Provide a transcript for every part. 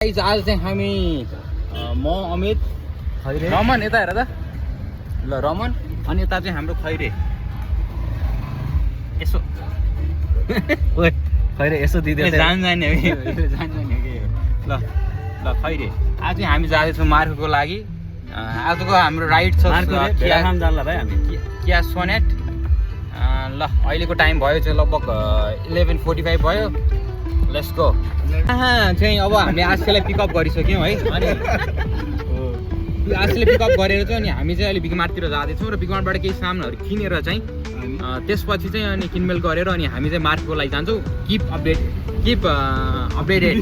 आज चाहिँ हामी म अमित रमन यता हेर त ल रमन अनि यता चाहिँ हाम्रो खैरे यसो खैरे यसो दिँदै जान्ने हो कि ल ल खैरे आज चाहिँ हामी जाँदैछौँ मार्कोको लागि आजको हाम्रो राइड छ किया सोनेट ल अहिलेको टाइम भयो चाहिँ लगभग 11:45 भयो लेट्स गो चाहिँ अब हामीले आजकलाई पिकअप गरिसक्यौँ है अनि आजले पिकअप गरेर चाहिँ अनि हामी चाहिँ अहिले बिगमार्टतिर जाँदैछौँ र बिगमार्टबाट केही सामानहरू किनेर चाहिँ त्यसपछि चाहिँ अनि किनमेल गरेर अनि हामी चाहिँ मार्केटको लागि जान्छौँ किप अपडेटेड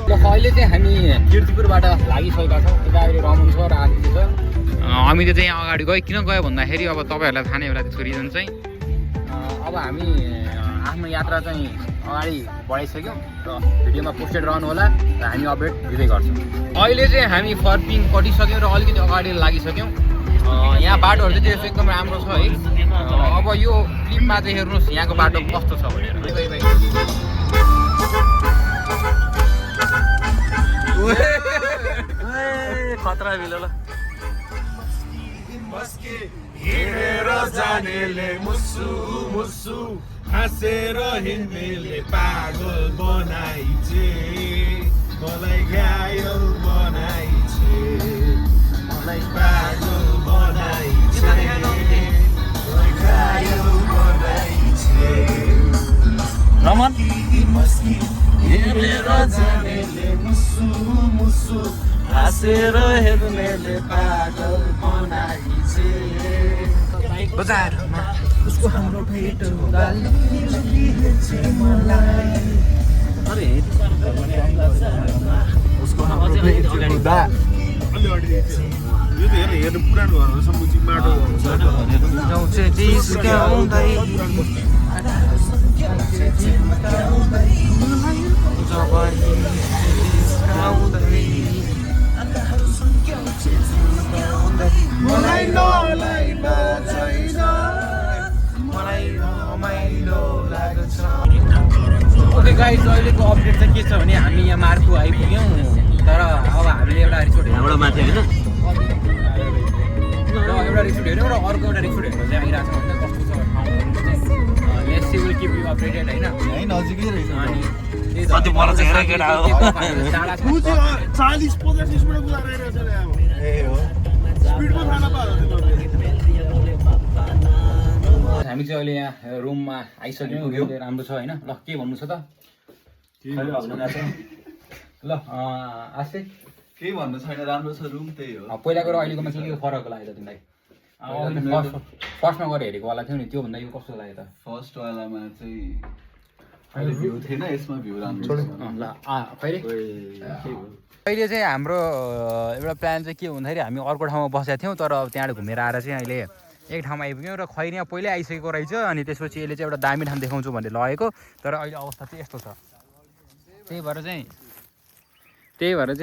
ल अहिले चाहिँ हामी किर्तिपुरबाट लागिसकेका छौँ यता अहिले रमन छ र आदित्य छ हामीले चाहिँ अगाडि गयो किन गयो भन्दाखेरि अब तपाईँहरूलाई थाहा नै होला त्यसको रिजन चाहिँ अब हामी आफ्नो यात्रा चाहिँ अगाडि बढाइसक्यौँ र भिडियोमा पोस्टेड रहनु होला र हामी अपडेट दिँदै गर्छौँ अहिले चाहिँ हामी फर्पिङ कटिसक्यौँ र अलिकति अगाडि लागिसक्यौँ यहाँ बाटोहरू चाहिँ त्यसो एकदम राम्रो छ है अब यो क्लिपमा चाहिँ हेर्नुहोस् यहाँको बाटो कस्तो छ भनेर खतरा बिलो ल हिँडेर जानेले मुसु मुसु हाँसेर हिँड्नेले पागल बनाइछे मलाई घायल बनाइछे मलाई पागल बनाइछे मलाई घायल बनाइछे रमन हिँडेर जानेले मुसु मुसु हाँसेर हिँड्नेले पागल बनाइछे बजारमा उसको हाम्रो भेट हुँदा मलाई अरे उसको हाम्रो भेट हुँदा यो त हेर्नु पुरानो घरहरू सम्बन्धी माटो मलाई नलाइमा छैन मलाई रमाइलो लाग्छ ओके गाइस अहिलेको अपडेट चाहिँ के छ भने हामी यहाँ मार्को आइपुग्यौँ तर अब हामीले एउटा रिसोर्ट हेर्नु माथि होइन एउटा रिसोर्ट हेऱ्यौँ र अर्को एउटा रिसोर्ट हेर्नु चाहिँ आइरहेको छ होइन कस्तो छ let's see will keep you updated होइन है नजिकै रहेछ अनि कति मलाई चाहिँ हेरेको केटा हो 40-50 स्पिडमा बुझाएर रहेछ नि अब ए हो स्पिडमा थाहा पायो हामी चाहिँ अहिले यहाँ रुममा आइसक्यौँ राम्रो छ होइन ल के भन्नु छ त ल आसे केही भन्नु छैन राम्रो छ रुम त्यही हो पहिलाको र अहिलेकोमा के फरक लाग्यो त तिमीलाई फर्स्टमा गएर हेरेको वाला थियो नि त्योभन्दा यो कस्तो लाग्यो त फर्स्ट वालामा चाहिँ अहिले भ्यू थिएन यसमा भ्यू राम्रो छ ल कहिले अहिले चाहिँ हाम्रो एउटा प्लान चाहिँ के भन्दाखेरि हामी अर्को ठाउँमा बसेका थियौँ तर त्यहाँबाट घुमेर आएर चाहिँ अहिले एक ठाउँमा आइपुग्यौँ र खैर यहाँ पहिल्यै आइसकेको रहेछ अनि त्यसपछि यसले चाहिँ एउटा दामी ठाउँ देखाउँछु भनेर लगेको तर अहिले अवस्था चाहिँ यस्तो छ त्यही भएर चाहिँ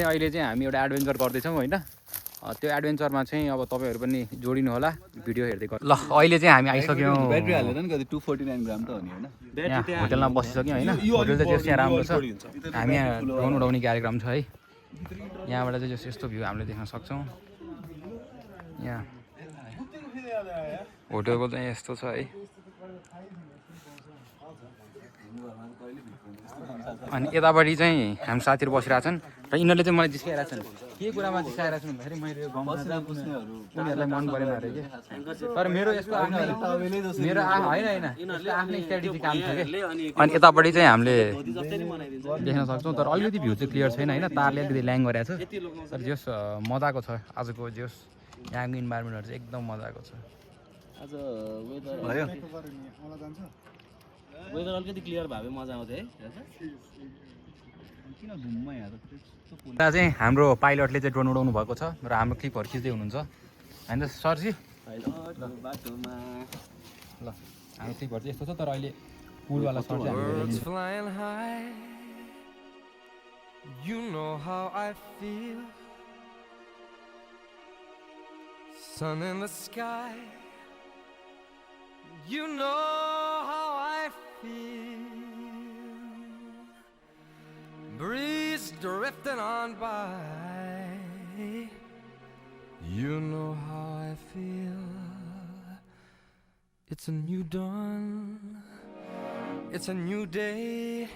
अहिले चाहिँ हामी एउटा एडभेन्चर गर्दैछौँ होइन त्यो एडभेन्चरमा चाहिँ अब तपाईँहरू पनि जोडिनु होला भिडियो हेर्दै गर्नु ल अहिले चाहिँ हामी आइसक्यौँ ब्याट्री हालेर नि कति 249 ग्राम त हो नि होइन यहाँ होटलमा बसिसक्यौँ होइन होटल चाहिँ जस यहाँ राम्रो छ हामी यहाँ ड्रोन उडाउने कार्यक्रम छ है यहाँबाट चाहिँ जस यस्तो भ्यू हामीले देख्न सक्छौँ यहाँ होटलको चाहिँ यस्तो छ है अनि यतापट्टि चाहिँ हामी साथीहरू बसिरहेछन् र यिनीहरूले चाहिँ मलाई जिस्काइरहेछन् के कुरामा जिस्काइरहेछन् भन्दाखेरि मैले उनीहरूलाई मन परेन अरे कि तर मेरो यसको मेरो होइन आफ्नै स्ट्राटेजी काम छ कि अनि यतापट्टि चाहिँ हामीले देख्न सक्छौँ तर अलिकति भ्यू चाहिँ क्लियर छैन होइन तारले अलिकति ल्याङ गरेको छ तर जस मजाको छ आजको जस यहाँको इन्भाइरोमेन्टहरू चाहिँ एकदम मजाको छ आज वेदर अलिकति क्लियर भए मजा आउँथ्यो है किन घुममा यहाँ त्यहाँ चाहिँ हाम्रो पाइलटले चाहिँ ड्रोन उडाउनु भएको छ र हाम्रो क्लिपहरू खिच्दै हुनुहुन्छ होइन सरजी बाटोमा ल हाम्रो क्लिपहरू चाहिँ यस्तो छ तर अहिले पुलवाला सर चाहिँ You know how I feel. Breeze drifting on by. You know how I feel. It's a new dawn. It's a new day.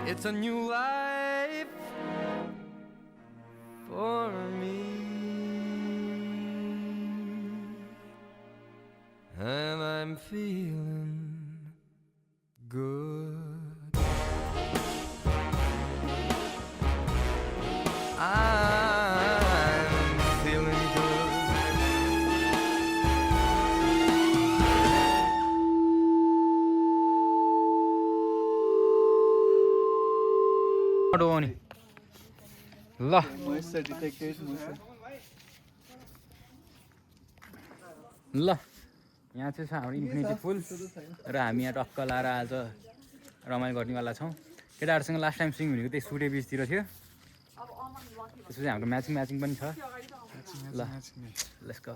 It's a new life for me. And I'm feeling good. I'm feeling good. Auto आउने ल ल यहाँ चाहिँ छ हाम्रो infinity पुल र हामी यहाँ टक्क लाएर आज रमाइलो गर्नेवाला छौँ। केटाहरूसँग लास्ट टाइम स्विङ भनेको त्यही सुटे बिचतिर थियो। त्यसपछि हाम्रो म्याचिङ पनि छ। ल लेट्स गो।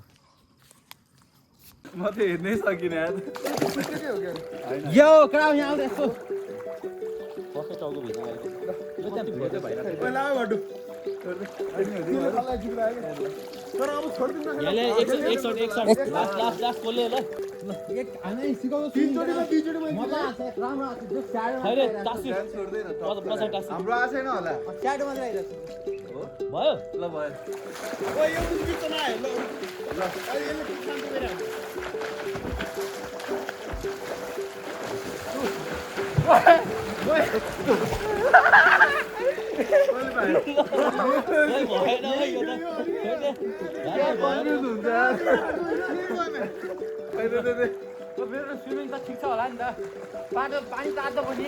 म त हेर्नै सकिनँ यो कडा यहाँ आउँदै यस्तो बस्ने टाउको भित्र आएको यो त्यहाँ भित्र भइरहेको पहिला बाटो तर अब छोड्दिनु यहाँले एक शट लास्ट कोले ल हामी सिकाउँछु तीनचोटी मजा आछ राम्रो आछ जो स्याडो खैरे टासी छोड्दैन पछाडि टासी हाम्रो आएको छैन होला स्याडो मात्रै आइरहेको भयो ल भयो ओ यो बिच नआयो ल ल अहिले यसले शान्त गरिरहेको भएन यो त मेरो स्विमिङ त ठिक छ होला नि त पानी तातो पनि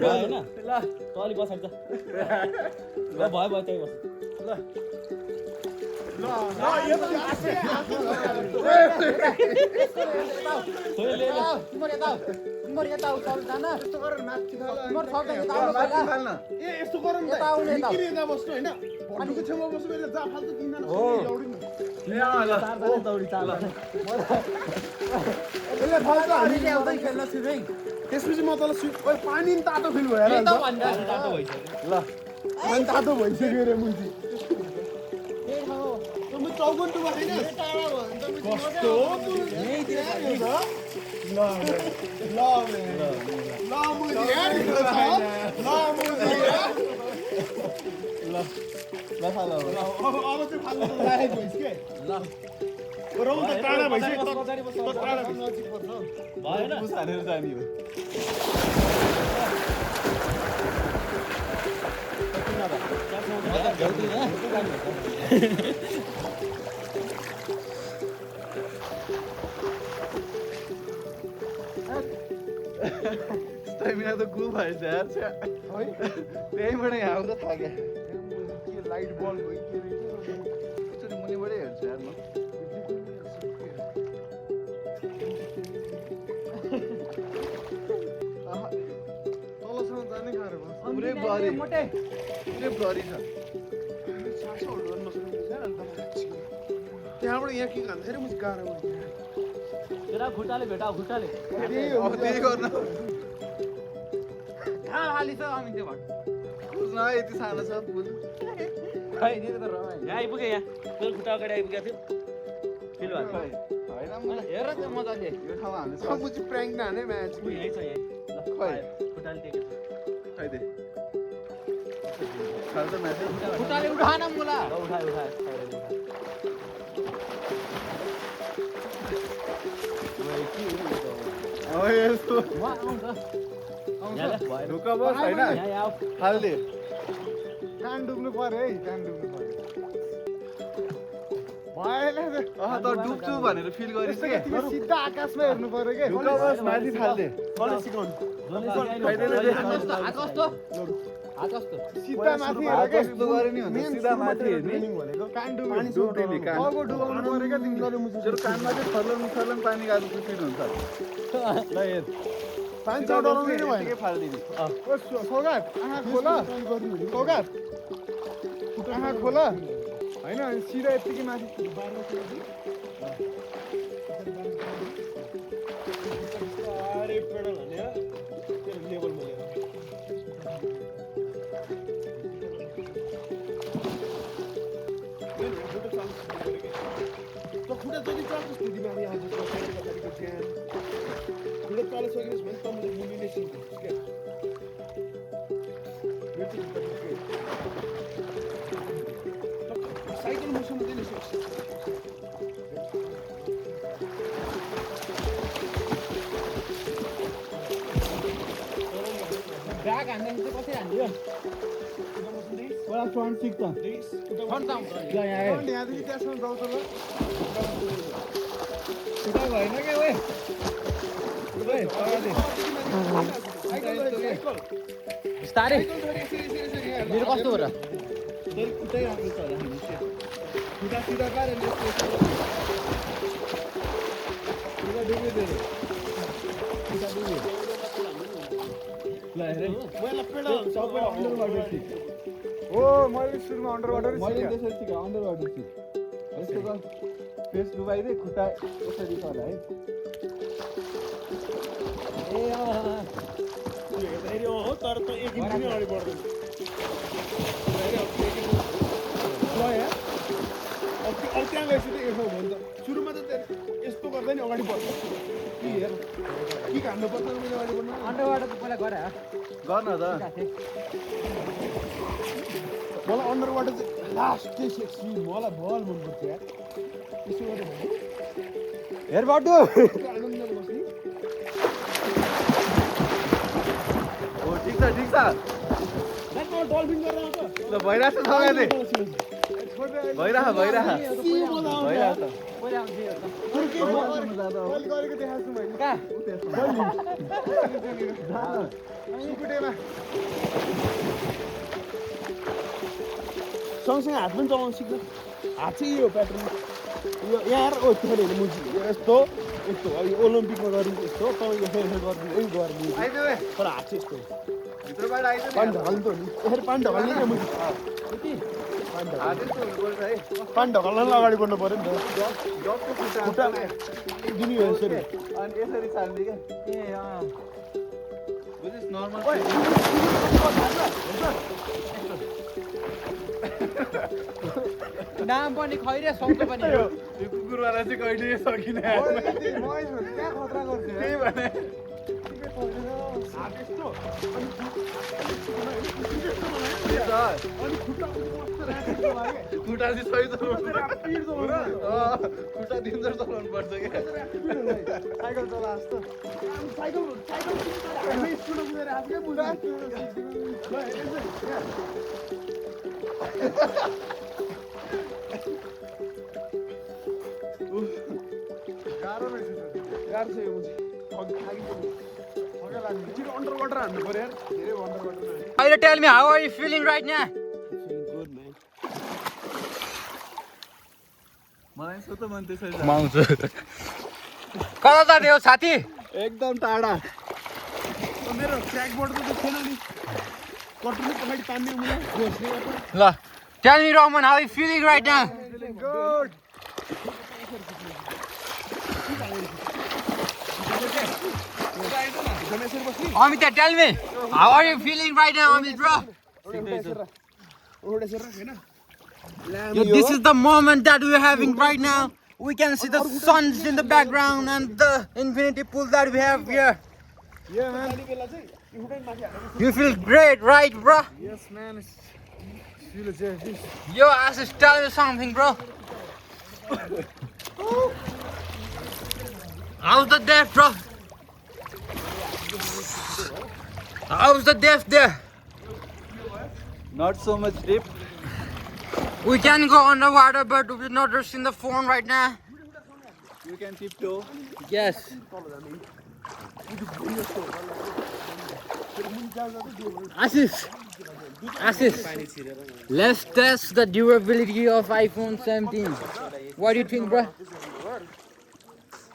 भएन ल त अलि पछाडि त ल भयो त्यही बस ल यो त तिम्रो यता उचाल जान यस्तो गरेर माथि तिम्रो छक्का यता आउनु पहिला फाल्न ए यस्तो गरौँ त यता आउनु यता किन यता बस्नु हैन भन्नुको छेउमा बस्नु मैले जा फाल्तु किन्न हो। ए ल दौडी चाल यसले फाल्तु हामीले आउँदै खेल्न स्विमिङ त्यसपछि म तल ओइ पानी नि तातो फिल भएर यता भन्दा तातो भइसक्यो ल पानी तातो भइसक्यो रे मुन्जी म चौगन टुमा हैन कस्तो यहीतिर ल ल ल मुजी यार ल मुजी ल ल फाल अब चाहिँ फाल्नु त लागेको भइस के ल रौ त टाढा भइसक्यो त टाढा नजिक पर्छ भएन बुस हालेर जाने हो स्टामिना त गुल भएछ यार त्यहीँबाट यहाँ आउँदा थाक्यो के लाइट बल्ब हो के एकचोटि मुनिबाटै हेर्छु यार म तलसम्म जानै गाह्रो भयो पुरै ब्लरी पुरै ब्लरी छ त्यहाँबाट यहाँ के खान्छ धेरै मुझ गाह्रो भयो तेरा खुट्टाले भेटाऊ खुट्टाले त्यही गर्नु हाली छ हामी त्यो भट बुझ्न यति सानो छ पुल खै नि त रमाइलो यहाँ आइपुग्यो यहाँ तेरो खुट्टा अगाडि आइपुगेको थियो फिल भएको खै होइन मलाई हेर त मजाले यो ठाउँमा हामीले सबुजी प्र्याङ्क नहाने म्याच ऊ यहीँ छ यहीँ ल खै खुट्टाले टेकेको खै दे खाल्छ म्याच खुट्टाले उठान मुला ल उठायो यस्तो वा आउँछ यहाँ भएन ढुक्क बस होइन यहाँ आऊ हाल्दे कान डुब्नु पर्यो है कान डुब्नु पर्यो भएन त डुब्छु भनेर फिल गरिस् के सिधा आकाशमा हेर्नु पर्यो के ढुक्क बस माथि फाल्दे कसले सिकाउनु हात कस्तो सिधा माथि हेरेर के यस्तो गरे नि हुन्छ सिधा माथि हेर्ने भनेको कान डुब्नु कान अगो डुबाउनु पर्यो के तिमीले तेरो कानमा चाहिँ थर्लङ पानी गएको फिल हुन्छ ल हेर पानी चढाउनु नि भयो के फाल्दिने सौगात आँखा खोला सौगात आँखा खोला हैन सिधा यतिकै माथि अरे पेडल भने तेरो लेभलमा ल्याऊ खुट्टा जति चल्छ स्थितिमा यहाँ जस्तो पछाडिको ज्ञान खुट्टा चलिसकेपछि भने तपाईँले मुनिले सिक्नुहुन्छ क्या साइकल मसँग चाहिँ सक्छ ब्याग हान्दा चाहिँ कसरी हान्दियो बडा फ्रन्ट सिक त फ्रन्ट त हुन्छ ल यहाँ आयो यहाँदेखि त्यहाँसम्म जाउँछ ल खुट्टा भएन क्या ओए ओए बिस्तारै मेरो कस्तो हो र खुट्टै राम्रो छ होला खुट्टा सिधा पारेर खुट्टा डुब्यो तेरो खुट्टा डुब्यो ल हेरे मैले पेडल सबै अन्डर वाटर सिक हो मैले सुरुमा अन्डर वाटर मैले त्यसरी सिक अन्डर वाटर सिक यसको त फेस डुबाइदिए खुट्टा यसरी छ होला है ए हो तर त एक इन्च पनि अगाडि बढ्दैन अब त्यहाँ गएपछि त यसो भयो नि त सुरुमा त यस्तो गर्दा नि अगाडि बढ्छ कि हेर कि हान्नु पर्छ मैले अगाडि बढ्नु अन्डरवाटर त पहिला गर गर्न त मलाई अन्डर वाटर चाहिँ लास्ट सेक्सी मलाई बल मनपर्छ यार त्यसो गर्दा हेर बाटो आनन्दले बस्ने हो ठिक छ डल्फिन गरेर आउँछ ल भइरहेछ सँगैले भइरह गरेको देखाएको मैले कहाँ सुकुटेमा सँगसँगै हात पनि चलाउनु सिक्नु हात चाहिँ यो प्याटर्न यो यहाँ हेर ओ त्यो होइन मुजी यस्तो यस्तो यो ओलम्पिकमा गरिन्छ यस्तो तपाईँको फेरि गरिदिनु गरिदिनु तर हात चाहिँ यस्तो भित्रबाट आइदियो पानी ढकाल्नु त हो नि यसरी पानी ढकाल्ने क्या मुजी पानी ढकाल्न अगाडि बढ्नु पऱ्यो नि त खुट्टा दिनु यसरी अनि यसरी चाल्ने क्या ए बुझिस् नर्मल नाम पनि खैरे सौतो पनि यो कुकुरवाला चाहिँ कहिले सकिने त्यहाँ खतरा गर्छ त्यही भने खुट्टा चाहिँ सही खुट्टा दिन्छ चलाउनु पर्छ क्या साइकल चला जस्तो गाह्रो रहेछ गाह्रो छ यो अन्डर वाटर हान्नु पर्यो यार धेरै अन्डर वाटर अहिले tell me how are you feeling right now good man मलाई सोध्नु मन त्यसरी माउँछ कता जाने हो साथी एकदम टाढा मेरो ट्र्याकबोर्ड त थिएन नि कटुले पछाडि तान्ने मलाई घोस्ने ल tell me Roman how you feeling right now good Amita, tell me, how are you feeling right now, Amit bro? Yo, this is the moment that we're having right now. We can see the suns in the background and the infinity pool that we have here. Yeah, man. You feel great, right, bro? Yes, man. Feel it, yeah. Yo, I just tell you something, bro. How's the depth, bro? How's the depth there? Not so much deep. We can go underwater, but we're not just in the phone right now. You can tiptoe. Yes. Assis, let's test the durability of iPhone 17. What do you think, bro?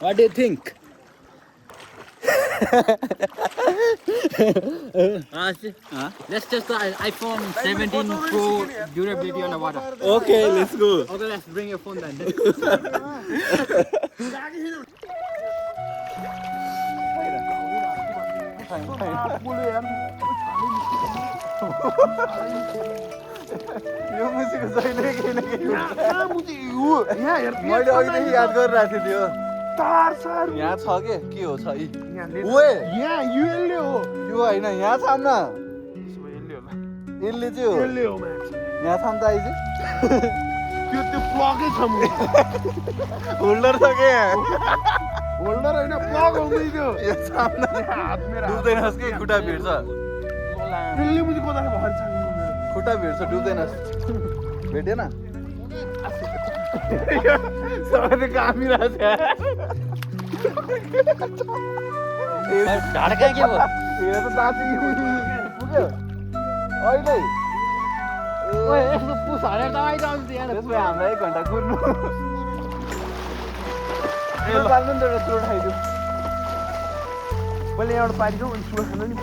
What do you think? Let's test the iPhone 17 Pro durability on the water. Okay, let's go. Okay, let's bring your phone then. यो मुसीको जहिले केही न केही हुन्छ। यहाँ हेर मैले अघिदेखि याद गरिरहेको थिएँ त्यो तार सार यहाँ छ के हो छ यी यहाँ ओए यसले हो यो होइन यहाँ थाम न यसले चाहिँ हो यसले हो म्याच यहाँ थाम त आइज त्यो प्लगै छ म होल्डर छ के यहाँ होल्डर होइन प्लग हो त्यो यो थाम न हात मेरो डुब्दैनस् के खुट्टा भिड्छ यसले मुझे कोदाले भन्छ खुट्टा भिड्छ डुब्दैनस् भेटेन सबैले कामिरहेछ ढाडका के भयो यो त दाँती पुग्यो अहिले ओए यस्तो पुस हालेर त आइज आउँछ यहाँ त्यसमा हामीलाई 1 घन्टा कुर्नु चाल्नु नि त एउटा चोट खाइदियो मैले यहाँबाट पारिदिउँ अनि सुगा खानु नि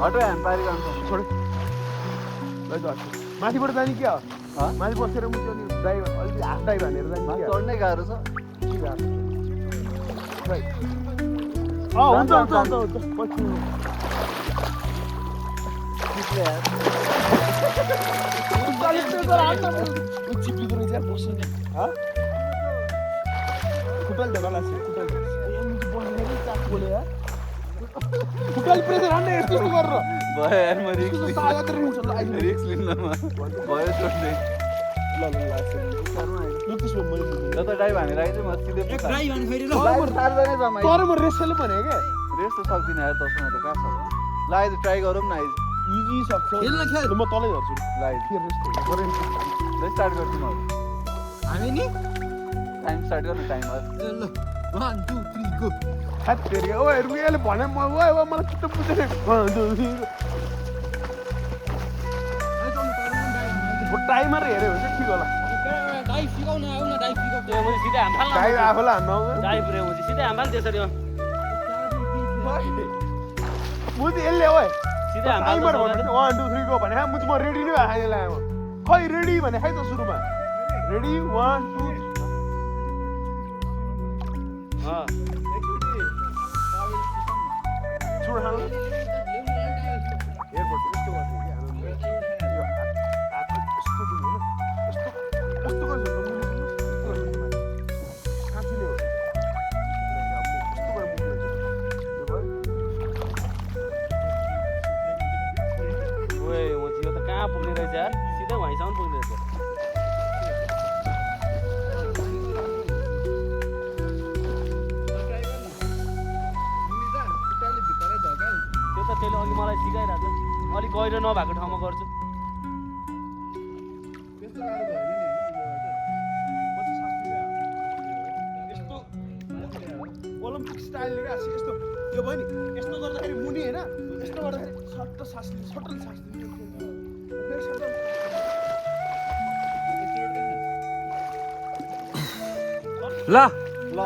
हटो हामी पारि गर्नु छोड माथिबाट जाने क्या हाँ? माथि बसेर मुझे अनि ड्राइभ अलिकति हाफ ड्राइभ हानेर जाने क्या चढ्नै गाह्रो छ हुन्छ हुन्छ हुन्छ हुन्छ पछि चिप्लिँदो रहेछ यार बस्नु खुट्टाले ढोका लाग्छ खुट्टाले प्रेसर हान्ने यस्तो यस्तो गरेर भयो यार म रिक्स तागत हुन्छ ल अहिले रिक्स लिन्नमा भयो चोट्दै ल त्यसमा मैले र त ड्राइभ हानेर आइज म सिधै ड्राइभ हाने फेरि ल ड्राइभ चारजना जम्मा तर म रेसले भने क्या रेस्ट त सक्दिनँ यार तसँग त कहाँ छ ल आइज ट्राई गरौँ न आइज इजी सक्छ खेल्न खेल म तलै झर्छु ल आइज फेरि रेस्ट ल स्टार्ट गर्छु म हामी नि टाइम स्टार्ट गर्नु टाइम ल 1 2 3 गो हात फेरि ओ रुयाले भने म ओए ओ मलाई चित्त बुझेन टाइमर हेऱ्यो भने चाहिँ ठिक होला डाइभ सिकाउन आऊ न डाइभ सिकाउ त्यो मुझे सीधे हाम्फाल टाइम आफूलाई हान्न आउँदैन डाइभ रे मुझे सीधे हाम्फाल त्यसरी हो मुझे यसले ओए सीधे हाम्फाल टाइमर भन्नु 1 2 3 गो भने मुझे म रेडी नै भए लाग्यो खै रेडी भने खै त सुरुमा रेडी 1 2 हां छोड हाल एयरपोर्ट यस्तो गर्छ कि आनन्द यो हात यस्तो दिनु हैन यस्तो यस्तो गर्छ साँच्चै नै हो यस्तो गरेर मुभमेन्ट यो भयो ओए मुझे यो त कहाँ पुग्ने रहेछ यार सीधे वहीँसम्म पुग्ने रहेछ त्यो त त्यसले अघि मलाई सिकाइरहेको छ अलिक गहिरो नभएको ठाउँमा गर्छु ओलम्पिक स्टाइलले क्या यस्तो यो भयो नि यस्तो गर्दाखेरि मुनि होइन यस्तो गर्दाखेरि सट्ट सास लिनु सटल सास लिनु फेरि सटल ल ल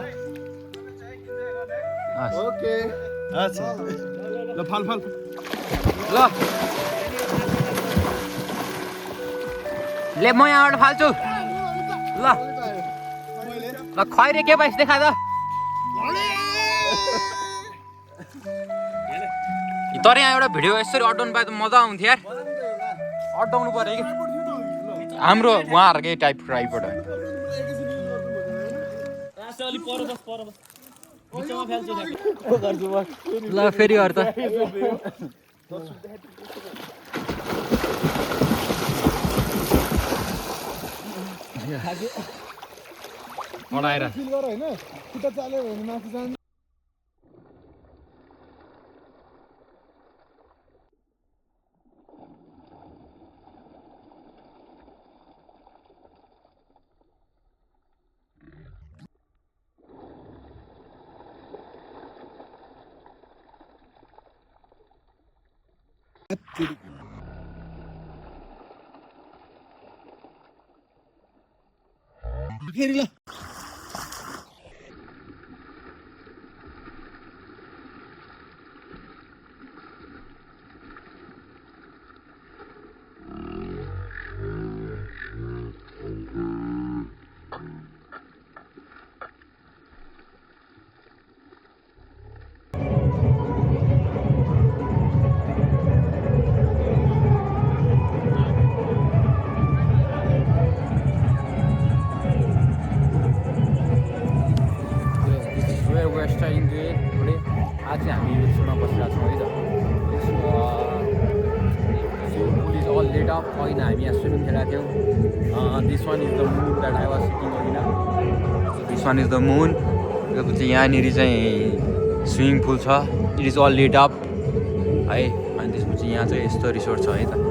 ओके ल फाल फाल ल ले म यहाँबाट फाल्छु ल ल खैरे के भएछ देखा त तर यहाँ एउटा भिडियो यसरी अड्डाउनु पाए त मजा आउँथ्यो यार अड्डाउनु पर्यो कि हाम्रो उहाँहरूकै टाइप राइपबाट रास्ता अलि पर बस बिचमा फ्याल्छु ल फेरि अरू त अडाएर फिल गर हैन खुट्टा चाल्यो भने माथि जान्छ फेरि ल up होइन हामी यहाँ स्विमिङ खेलेका थियौँ this one is the moon that I was sitting होइन this one is the moon त्यसपछि यहाँनिर चाहिँ स्विमिङ पुल छ it is all lit up है अनि त्यसपछि यहाँ चाहिँ यस्तो रिसोर्ट छ है त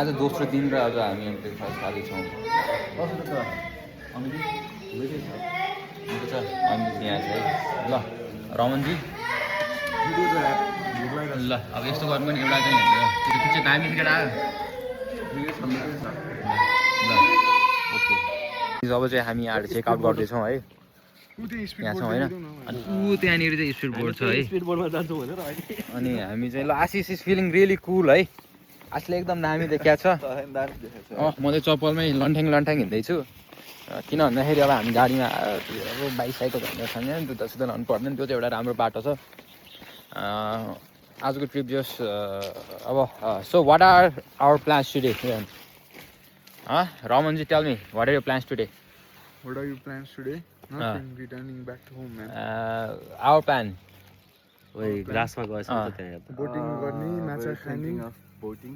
आज दोस्रो दिन र आज हामी ब्रेकफास्ट खाँदैछौँ अमित यहाँ छ है ल रमनजी ल अब यस्तो गर्नु पनि एउटा चाहिँ त्यो पछि दामी केटा आयो ल ओके अब चाहिँ हामी यहाँ चेकआउट गर्दैछौँ है यहाँ छौँ होइन अनि ऊ त्यहाँनिर चाहिँ स्पिड बोर्ड छ है स्पिड बोर्डमा जान्छौँ भनेर अनि हामी चाहिँ ल आशिष इज फिलिङ रियली कुल है आशिषले एकदम दामी देखिया छ म चाहिँ चप्पलमै लन्ठ्याङ हिँड्दैछु किन भन्दाखेरि अब हामी गाडीमा अब बाइक भन्ने छैन जुत्ता सुत्ता लाउनु पर्दैन त्यो चाहिँ एउटा राम्रो बाटो छ आजको ट्रिप जस्ट अब so what are our plans today Ramanji tell me what are your plans today What are your plans today? Nothing. Returning back to home, man. Our plan ओइ ग्लासमा गएछ नि त त्यहाँ हेर्दा Boating गर्ने, माछा खाने. Boating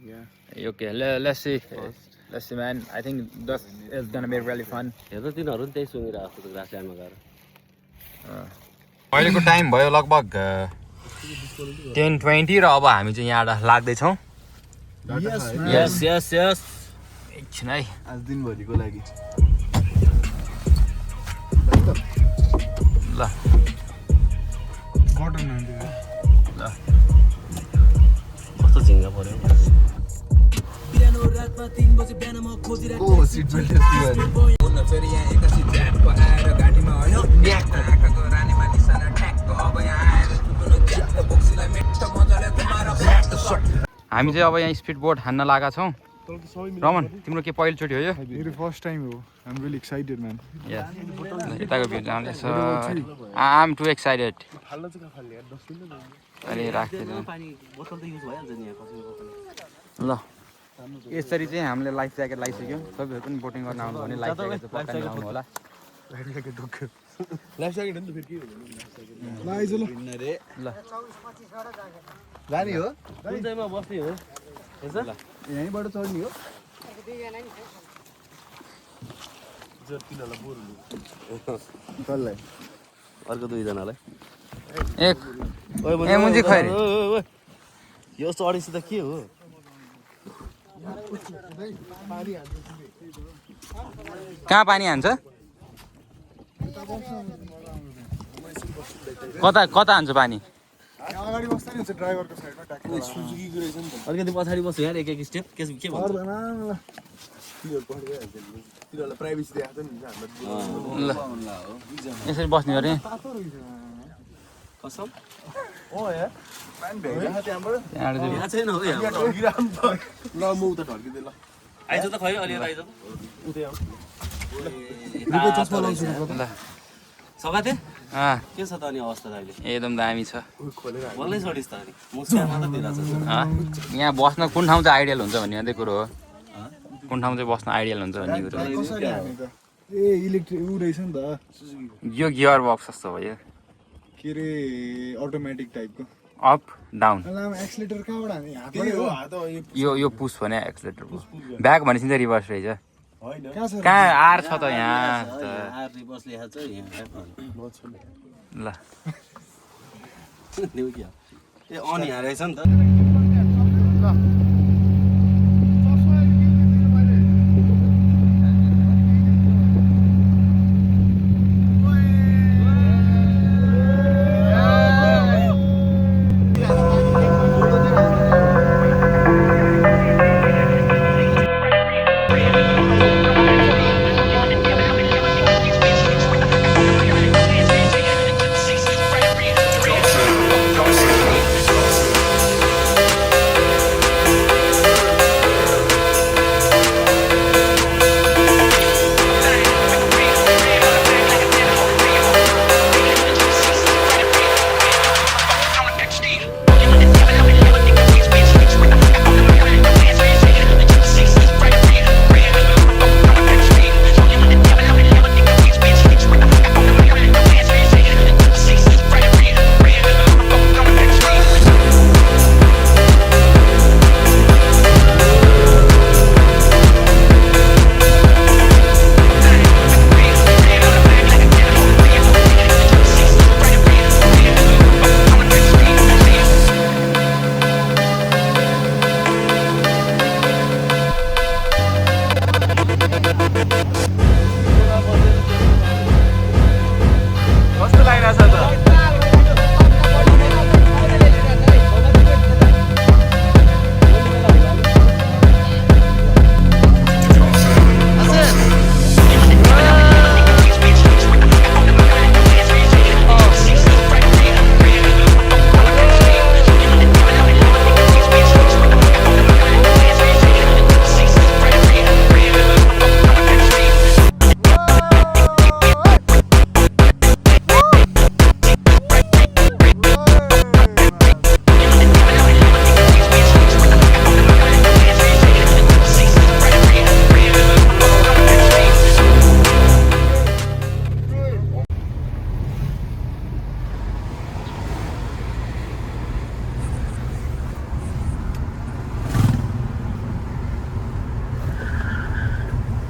Yeah. okay let's see man I think this is gonna be really fun हेर्दा तिनीहरू पनि त्यही सुँगिरहेको छ त ग्रासल्यान्डमा गएर अहिलेको टाइम भयो लगभग 10:20 र अब हामी चाहिँ यहाँ लाग्दैछौँ यस यस यस एकछिन है आज दिनभरिको लागि ल ल कस्तो झिङ्गा पर्यो सिट हामी चाहिँ अब यहाँ स्पिड बोट हान्न लागेका छौँ रमन तिम्रो के पहिलोचोटि हो यो मेरो फर्स्ट टाइम हो I am really excited man यताको भ्यू जाँदैछ आइ एम टु एक्साइटेड अहिले राखिदिनु पानी बोतल त युज भइहाल्छ नि यहाँ कसैको पनि ल यसरी चाहिँ हामीले लाइफ ज्याकेट लगाइसक्यो तपाईँहरू पनि बोटिङ गर्न आउनु भने लाइफ ज्याकेट चाहिँ पक्का आउनु होला लाइफ ज्याकेट हो नि त फेरि के हो ल आइज ल ल जाने हो कुन चाहिँमा बस्ने हो यहीँबाट चढ्ने हो कसलाई अर्को दुईजनालाई एक ए मुन्जी खैरे यो चढेपछि त के हो कहाँ पानी हान्छ कता कता हान्छ पानी अगाडि बस्दा नि हुन्छ ड्राइभरको साइडमा ट्याक्क सुजुकीको रहेछ नि त अलिकति पछाडि बस्यो यार एक स्टेप के भन्छ तिनीहरूलाई प्राइभेसी दिएको नि हामीलाई ल यसरी बस्ने गरे कसम त्यहाँबाट चाहिँ यहाँ छैन हो यहाँ ल म उता ढल्किँदै ल आइज त खै अलि आइज चस्मा लाउँछु ल सकाथे अँ के छ त अनि अवस्था त अहिले एकदम दामी छ बल्लै चढिस् त अनि मुस्कामा त दिइरहेछ यहाँ बस्न कुन ठाउँ चाहिँ आइडियल हुन्छ भन्ने मात्रै कुरो हो कुन ठाउँ चाहिँ बस्न आइडियल हुन्छ भन्ने कुरो कसरी हाने त ए इलेक्ट्रिक ऊ रहेछ नि त यो गियर बक्स जस्तो भयो के अरे अटोमेटिक टाइपको अप डाउन एक्सिलेटर कहाँबाट हाने त्यही हो हातबाट हात यो यो पुस भने एक्सलेटर ब्याक भनेपछि चाहिँ रिभर्स रहेछ होइन कहाँ छ कहाँ आर छ त यहाँ रिभर्स लेखा छ यहाँ ल देऊ क्या ए अन यहाँ रहेछ नि त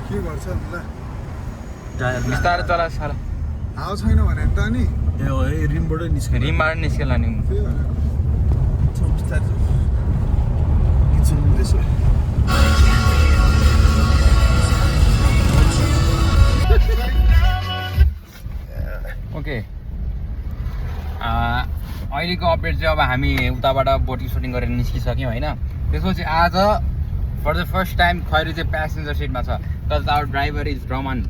के गर्छ ल बिस्तारै चला साला हावा छैन भने त नि ए हो है रिमबाट निस्क्यो रिमबाट निस्केला नि त्यही भएर ओके अहिलेको अपडेट चाहिँ अब हामी उताबाट बोटिङ सुटिङ गरेर निस्किसक्यौँ होइन त्यसपछि आज फर द फर्स्ट टाइम खैरी चाहिँ प्यासेन्जर सिटमा छ तर आवर ड्राइभर इज रमन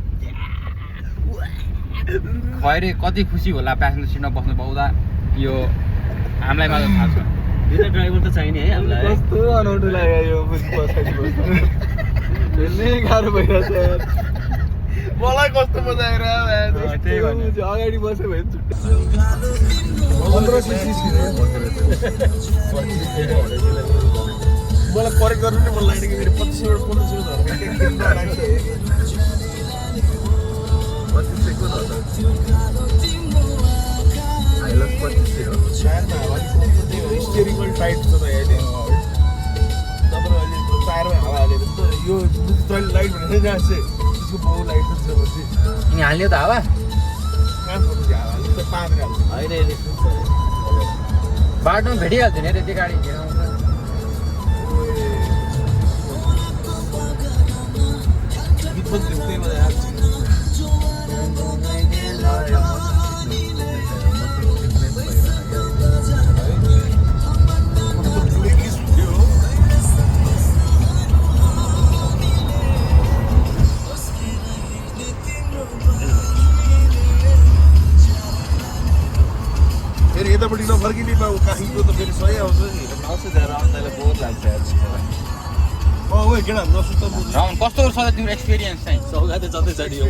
खैरी कति खुसी होला प्यासेन्जर सिटमा बस्नु पाउँदा यो हामीलाई मात्र थाहा छ ड्राइभर त चाहिने है हामीलाई कस्तो अनौठो लाग्यो यो पछाडि भेट्नै गाह्रो भइरहेछ यार मलाई कस्तो मजा आइरहेको त्यही भने। अगाडि बस्यो भने छुट्टै 1500 सीसी मलाई करेक्ट गर्नु नि मन लाग्यो कि मेरो 2500 1500 स्टियरिङ पनि टाइट छ त अहिले नत्र अहिले टायरमा हावा हालेर त यो तैँले लाइट भनेर जहाँ चाहिँ त्यसको बाउ लाइट छ पछि अनि हाल्यो त हावा कहाँ छोड्नु त्यो हावा हाल्नु त पाँच हाल्नु होइन यसले बाटोमा भेटिहाल्थ्यो नि त्यति गाडी किन आउँछ गीत पनि त्यस्तै मजा आएको फेरि यतापट्टि नफर्किने पाउ काहीँको त फेरि सही आउँछ नि नसुधाएर आउँदाले बोर लाग्छ यार ओ केटा नसुत राउन्ड कस्तो छ त तिम्रो एक्सपिरियन्स चाहिँ सौगाते जतै चढियो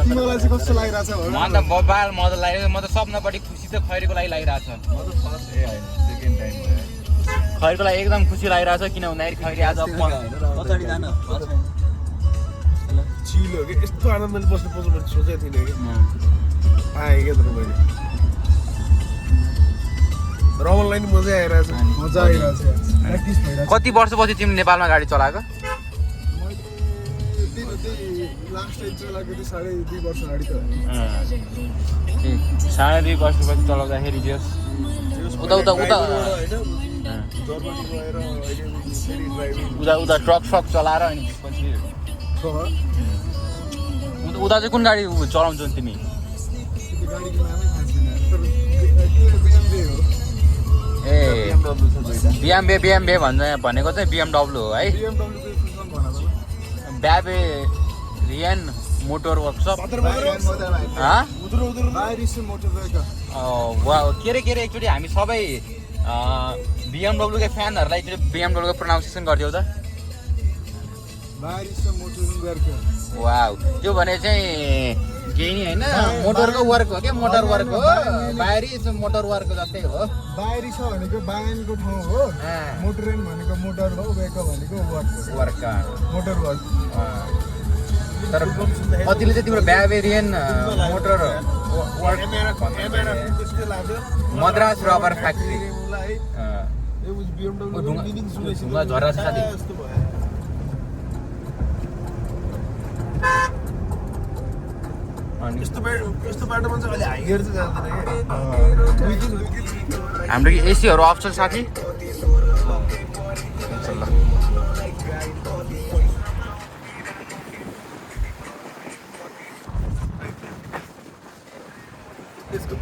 तिमीलाई चाहिँ कस्तो लागिरहेछ मलाई त बबाल मजा लाग्यो म त सपनापट्टि खुसी त खैरीको लागि लागिरहेछ म त फर्स्ट होइन सेकेन्ड टाइम भयो खैरीको लागि एकदम खुसी लागिरहेछ किन भन्दाखेरि खैरी आज पछाडि जान चिल हो कि यस्तो आनन्दले बस्नु पाउँछ मैले सोचेको थिइनँ कि पाएँ क्या तर मैले रमनलाई नि मजा आइरहेछ मजा आइरहेछ प्र्याक्टिस भइरहेछ कति वर्षपछि तिमी नेपालमा गाडी चलाएको लास्ट टाइम चलाएको थियो 2.5 वर्ष अगाडि त 2.5 वर्षपछि चलाउँदाखेरि जस उता उता उता उता उता ट्रक फ्रक चलाएर अनि त्यसपछि उता चाहिँ कुन गाडी चलाउँछौ तिमी गाडीको नामै थाहा छैन तर BMW हो ए बिएमबे भनेको चाहिँ बिएमडब्लु हो है BMW को फुल फर्म भन त ब्याबे रियन मोटर वर्कसप बाइरिस मोटर वेहिकल के अरे एकचोटि हामी सबै बिएमडब्लुकै फ्यानहरूलाई एकचोटि बिएमडब्लुको प्रोनाउन्सिएसन गरिदियो त बाइरिस मोटर वेहिकल वाउ त्यो भने चाहिँ केही नि होइन मोटरको वर्क हो क्या मोटर वर्क हो बाहिरी मोटर वर्क जस्तै हो बाहिरी छ भनेको बायानको ठाउँ हो मोटरेन भनेको मोटर हो वेहिकल भनेको वर्क मोटर वर्क तर कतिले चाहिँ तिम्रो Bavarian motor work Madras rubber factory ढुङ्गा झरेर छ साथी यस्तो बाटोमा चाहिँ अहिले हाइयर चाहिँ जाँदैन क्या हाम्रो एसीहरू अफ छ साथी त्यसको